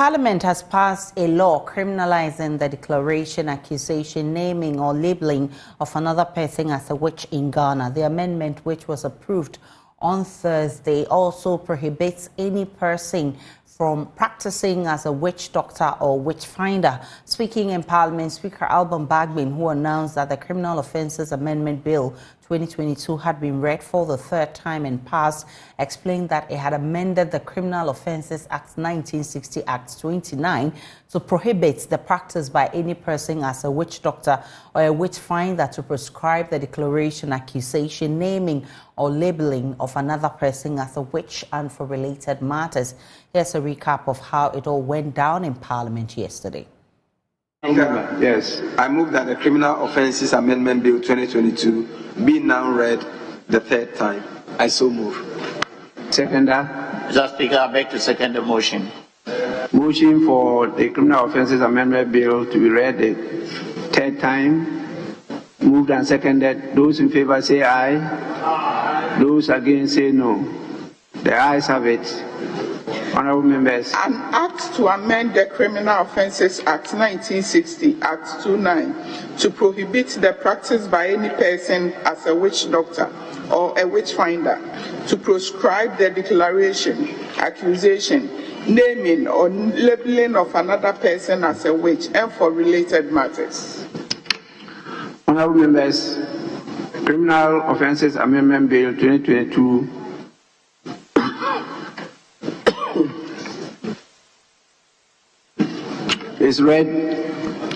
Parliament has passed a law criminalizing the declaration, accusation, naming or labeling of another person as a witch in Ghana. The amendment, which was approved on Thursday, also prohibits any person from practicing as a witch doctor or witch finder. Speaking in Parliament, Speaker Alban Bagbin, who announced that the Criminal Offences Amendment Bill 2022 had been read for the third time and passed, explained that it had amended the Criminal Offences Act 1960 Act 29 to prohibit the practice by any person as a witch doctor or a witch finder to prescribe the declaration, accusation, naming or labeling of another person as a witch and for related matters. Here's a recap of how it all went down in Parliament yesterday. Yes, I move that the Criminal Offences Amendment Bill 2022 be now read the third time. I so move. Seconder. Mr. Speaker, I beg to second the motion. Motion for the Criminal Offences Amendment Bill to be read the third time. Moved and seconded. Those in favor say aye. Aye. Those against say no. The ayes have it. Honorable members. An act to amend the Criminal Offences Act 1960, Act 29, to prohibit the practice by any person as a witch doctor or a witch finder to prescribe the declaration, accusation, naming or labeling of another person as a witch and for related matters. Honorable members, Criminal Offences Amendment Bill 2022 is read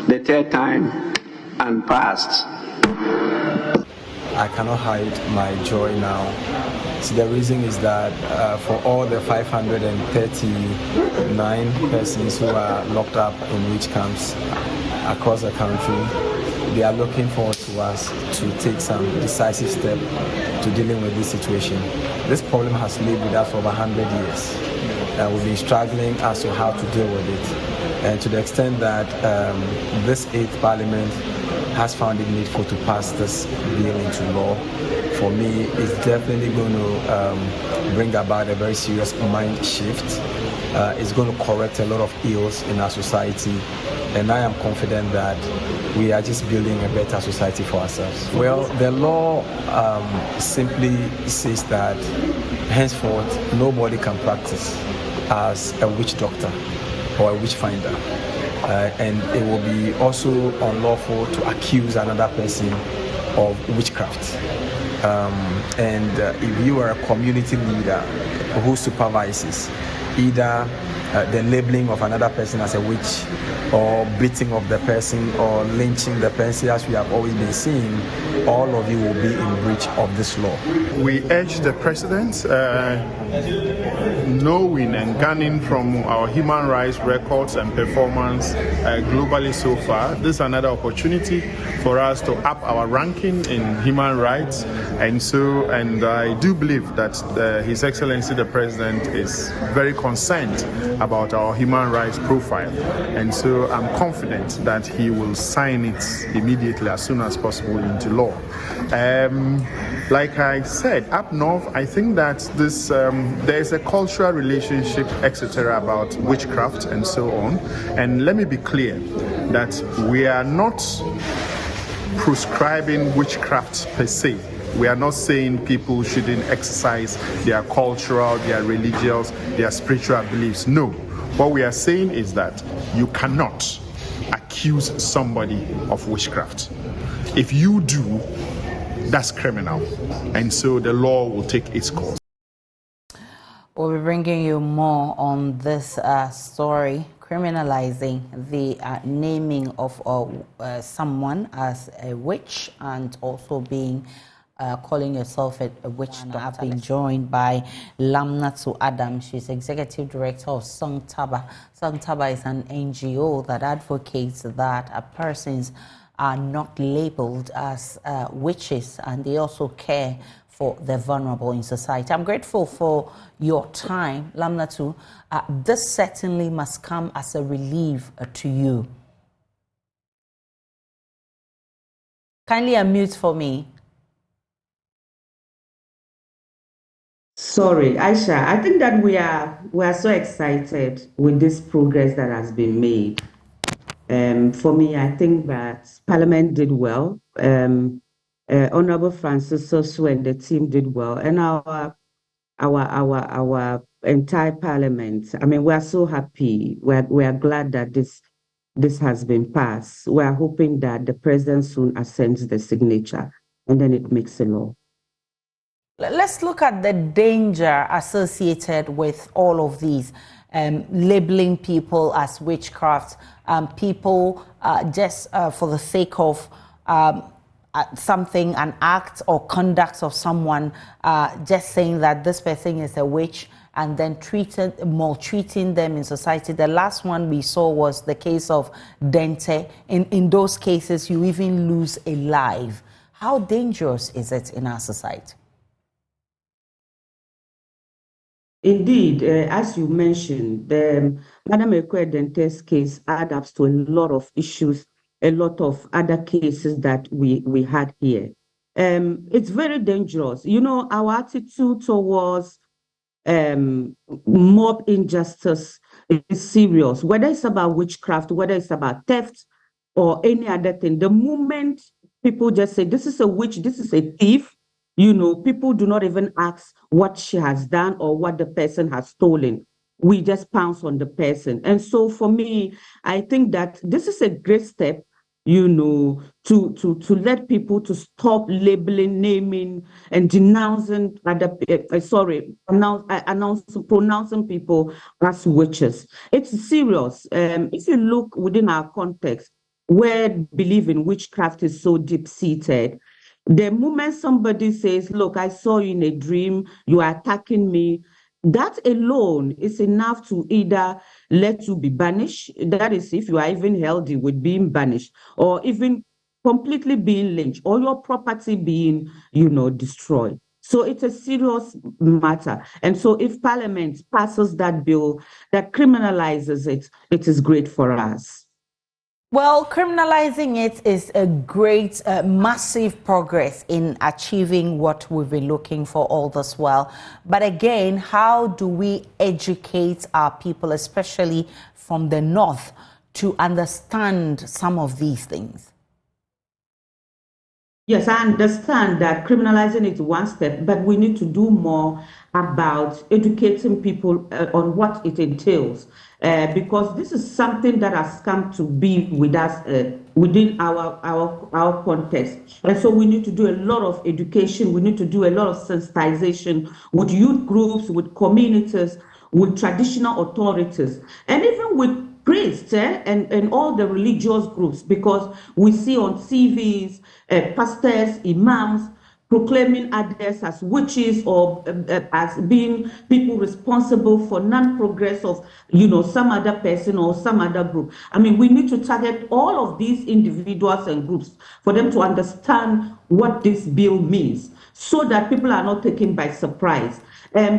the third time and passed. I cannot hide my joy now. So the reason is that for all the 539 persons who are locked up in witch camps across the country, they are looking forward to us to take some decisive step to dealing with this situation. This problem has lived with us for over 100 years. We've been struggling as to how to deal with it. And to the extent that this 8th Parliament has found it needful to pass this bill into law, for me, it's definitely going to bring about a very serious mind shift. It's going to correct a lot of ills in our society. And I am confident that we are just building a better society for ourselves. Well, the law simply says that henceforth nobody can practice as a witch doctor or a witch finder. And it will be also unlawful to accuse another person of witchcraft. If you are a community leader who supervises either the labeling of another person as a witch or beating of the person or lynching the person, as we have always been seeing, all of you will be in breach of this law. We urge the President, knowing and gaining from our human rights records and performance globally so far, this is another opportunity for us to up our ranking in human rights. And I do believe that His Excellency the President is very concerned about our human rights profile. And so I'm confident that he will sign it immediately as soon as possible into law. Like I said, up north, I think that this there's a cultural relationship, etc., about witchcraft and so on. And let me be clear that we are not prescribing witchcraft per se. We are not saying people shouldn't exercise their cultural, their religious, their spiritual beliefs. No. What we are saying is that you cannot accuse somebody of witchcraft. If you do, that's criminal. And so the law will take its course. We'll be bringing you more on this story, criminalizing the naming of someone as a witch and also being calling yourself a witch doctor. I've been joined by Lamnatu Adam. She's Executive Director of Song Taba. Song Taba is an NGO that advocates that persons are not labeled as witches, and they also care for the vulnerable in society. I'm grateful for your time, Lamnatu. This certainly must come as a relief to you. Kindly unmute for me. Sorry, Aisha, I think that we are so excited with this progress that has been made. For me, I think that Parliament did well. Honorable Francis Sosu and the team did well, and our entire Parliament. I mean, we are so happy. We are glad that this has been passed. We are hoping that the president soon assents the signature, and then it makes a law. Let's look at the danger associated with all of these, labeling people as witchcraft, people just for the sake of something, an act or conduct of someone, just saying that this person is a witch and then maltreating them in society. The last one we saw was the case of Dente. In those cases, you even lose a life. How dangerous is it in our society? Indeed, as you mentioned, the Madam Ekwe-Dente's case adds up to a lot of issues, a lot of other cases that we had here. It's very dangerous. You know, our attitude towards mob injustice is serious. Whether it's about witchcraft, whether it's about theft or any other thing, the moment people just say, this is a witch, this is a thief, you know, people do not even ask what she has done or what the person has stolen. We just pounce on the person. And so for me, I think that this is a great step, you know, to let people to stop labeling, naming, and denouncing pronouncing people as witches. It's serious. If you look within our context, where belief in witchcraft is so deep-seated, the moment somebody says, look, I saw you in a dream, you are attacking me, that alone is enough to either let you be banished, that is if you are even healthy with being banished, or even completely being lynched, or your property being, you know, destroyed. So it's a serious matter. And so if Parliament passes that bill that criminalizes it, it is great for us. Well, criminalizing it is a great, massive progress in achieving what we've been looking for all this while. But again, how do we educate our people, especially from the north, to understand some of these things? Yes, I understand that criminalizing is one step, but we need to do more about educating people on what it entails, because this is something that has come to be with us within our context. And so we need to do a lot of education. We need to do a lot of sensitization with youth groups, with communities, with traditional authorities, and even with priests and all the religious groups, because we see on TVs pastors, imams proclaiming others as witches or as being people responsible for non-progress of, you know, some other person or some other group. I mean, we need to target all of these individuals and groups for them to understand what this bill means, so that people are not taken by surprise.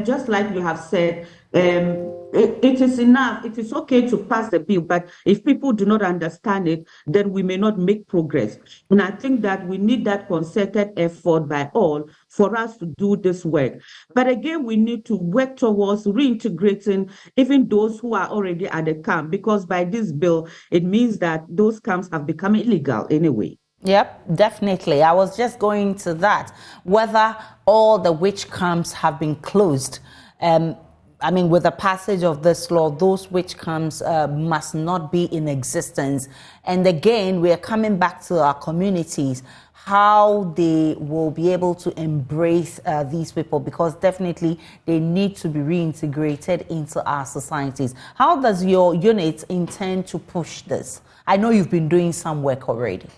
Just like you have said, it is enough. It is okay to pass the bill, but if people do not understand it, then we may not make progress. And I think that we need that concerted effort by all for us to do this work. But again, we need to work towards reintegrating even those who are already at the camp, because by this bill, it means that those camps have become illegal anyway. Yep, definitely. I was just going to that. Whether all the witch camps have been closed. I mean, with the passage of this law, those witch camps must not be in existence. And again, we are coming back to our communities, how they will be able to embrace these people, because definitely they need to be reintegrated into our societies. How does your unit intend to push this? I know you've been doing some work already.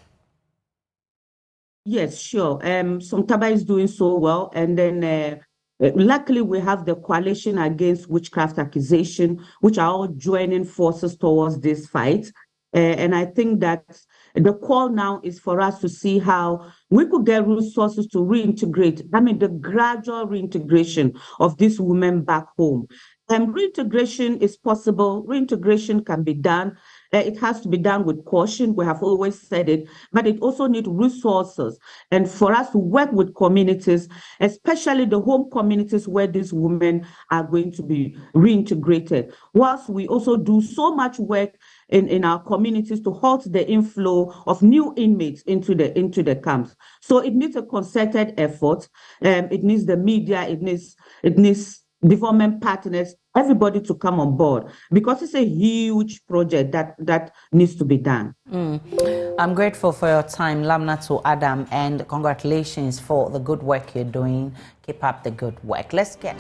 Yes, sure. Somtaba is doing so well. And then luckily we have the Coalition Against Witchcraft Accusation, which are all joining forces towards this fight. And I think that the call now is for us to see how we could get resources to reintegrate, I mean, the gradual reintegration of these women back home. And reintegration is possible. Reintegration can be done. It has to be done with caution. We have always said it, but it also needs resources. And for us to work with communities, especially the home communities where these women are going to be reintegrated, whilst we also do so much work in our communities to halt the inflow of new inmates into the camps. So it needs a concerted effort. It needs the media. It needs government partners, everybody to come on board, because it's a huge project that needs to be done. I'm grateful for your time, Lamna to Adam, and congratulations for the good work you're doing. Keep up the good work. Let's get